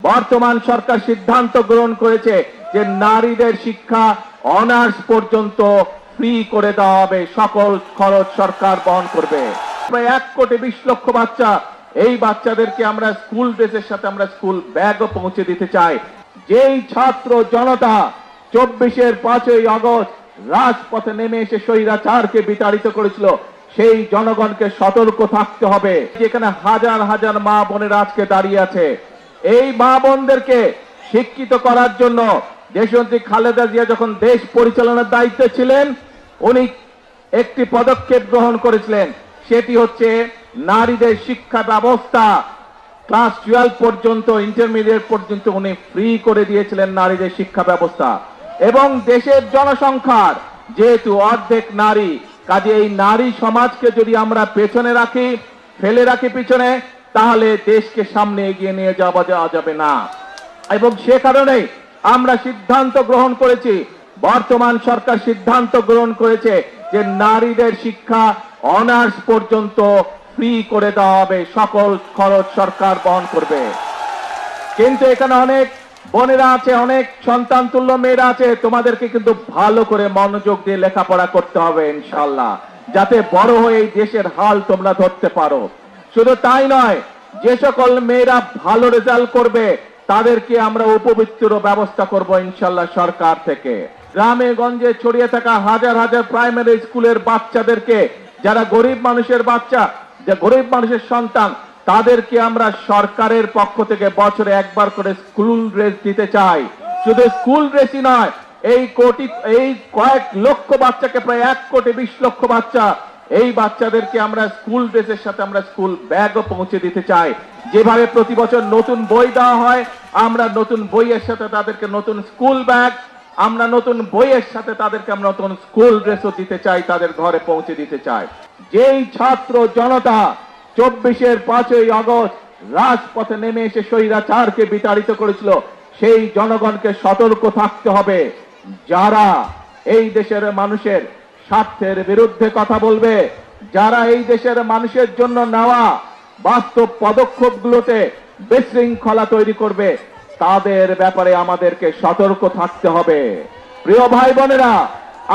বর্তমান সরকার সিদ্ধান্ত গ্রহণ করেছে যে নারীদের শিক্ষা অনার্স পর্যন্ত ফ্রি করে দেওয়া হবে, সকল খরচ সরকার বহন করবে। প্রায় 1,20,00,000 বাচ্চা, এই বাচ্চাদেরকে আমরা স্কুল ড্রেসের সাথে আমরা স্কুল ব্যাগও পৌঁছে দিতে চাই। যেই ছাত্র জনতা 24-এর 5ই আগস্ট রাজপথে নেমে এসে স্বৈরাচারকে বিতাড়িত করেছিল, সেই জনগণকে সতর্ক থাকতে হবে। যেখানে হাজার হাজার মা বোনেরা আজকে দাঁড়িয়ে আছে, এই মা বোনদেরকে শিক্ষিত করার জন্য দেশনেত্রী খালেদা জিয়া যখন দেশ পরিচালনার দায়িত্বে ছিলেন, উনি একটি পদক্ষেপ গ্রহণ করেছিলেন, সেটি হচ্ছে নারীদের শিক্ষা ব্যবস্থা ক্লাস 12 পর্যন্ত, ইন্টারমিডিয়েট পর্যন্ত উনি ফ্রি করে দিয়েছিলেন নারীদের শিক্ষা ব্যবস্থা। এবং দেশের জনসংখ্যার যেহেতু অর্ধেক নারী, কাজে এই নারী সমাজকে যদি আমরা পেছনে রাখি, ফেলে রাখি পিছনে, তাহলে দেশকে সামনে এগিয়ে নিয়ে যাওয়া যাবে না। এবং সে কারণেই আমরা সিদ্ধান্ত গ্রহণ করেছি, বর্তমান সরকার সিদ্ধান্ত গ্রহণ করেছে যে নারীদের শিক্ষা অনার্স পর্যন্ত ফ্রি করে দেওয়া হবে, সকল খরচ সরকার বহন করবে। কিন্তু এখানে অনেক বোনেরা আছে, অনেক সন্তান তুল্য মেয়েরা আছে, তোমাদেরকে কিন্তু ভালো করে মনোযোগ দিয়ে লেখাপড়া করতে হবে ইনশাআল্লাহ, যাতে বড় হয়ে এই দেশের হাল তোমরা ধরতে পারো। শুধু তাই নয়, যে সকল মেয়েরা ভালো রেজাল্ট করবে তাদেরকে আমরা উপবৃত্তির ব্যবস্থা করব ইনশাআল্লাহ সরকার থেকে। গ্রামে গঞ্জে ছড়িয়ে থাকা হাজার হাজার প্রাইমারি স্কুলের বাচ্চাদেরকে, যারা গরিব মানুষের বাচ্চা, যে গরিব মানুষের সন্তান, তাদেরকে আমরা সরকারের পক্ষ থেকে বছরে একবার করে স্কুল ড্রেস দিতে চাই। শুধু স্কুল ড্রেসই নয়, এই কয়েক লক্ষ বাচ্চাকে, প্রায় 1,20,00,000 বাচ্চা, এই বাচ্চাদেরকে আমরা স্কুল ড্রেসের সাথে আমরা স্কুল ব্যাগও পৌঁছে দিতে চাই। যেভাবে প্রতি বছর নতুন বই দেওয়া হয়, আমরা নতুন বইয়ের সাথে তাদেরকে নতুন স্কুল ব্যাগ, আমরা নতুন বইয়ের সাথে তাদেরকে আমরা নতুন স্কুল ড্রেসও দিতে চাই, তাদের ঘরে পৌঁছে দিতে চাই। যেই ছাত্র জনতা 24-এর 5ই আগস্ট রাজপথে নেমে এসে স্বৈরাচারকে বিতাড়িত করেছিল, সেই জনগণকে সতর্ক থাকতে হবে। যারা এই দেশের মানুষের স্বার্থের বিরুদ্ধে কথা বলবে, যারা এই দেশের মানুষের জন্য নেওয়া বাস্তব পদক্ষেপগুলোতে বিশৃঙ্খলা তৈরি করবে, তাদের ব্যাপারে আমাদেরকে সতর্ক থাকতে হবে। প্রিয় ভাই বোনেরা,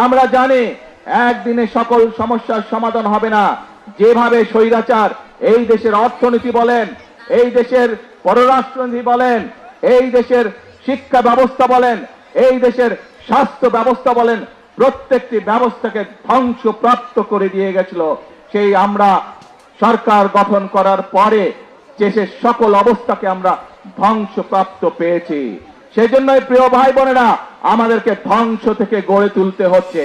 আমরা জানি একদিনে সকল সমস্যার সমাধান হবে না। যেভাবে স্বৈরাচার এই দেশের অর্থনীতি বলেন, এই দেশের পররাষ্ট্রনীতি বলেন, এই দেশের শিক্ষা ব্যবস্থা বলেন, এই দেশের স্বাস্থ্য ব্যবস্থা বলেন, প্রত্যেকটি ব্যবস্থাকে ধ্বংসপ্রাপ্ত করে দিয়ে গেছিল, সেই আমরা সরকার গঠন করার পরে দেশের সকল অবস্থাকে আমরা ধ্বংসপ্রাপ্ত পেয়েছি। সেজন্যই প্রিয় ভাই বোনেরা, আমাদেরকে ধ্বংস থেকে গড়ে তুলতে হচ্ছে।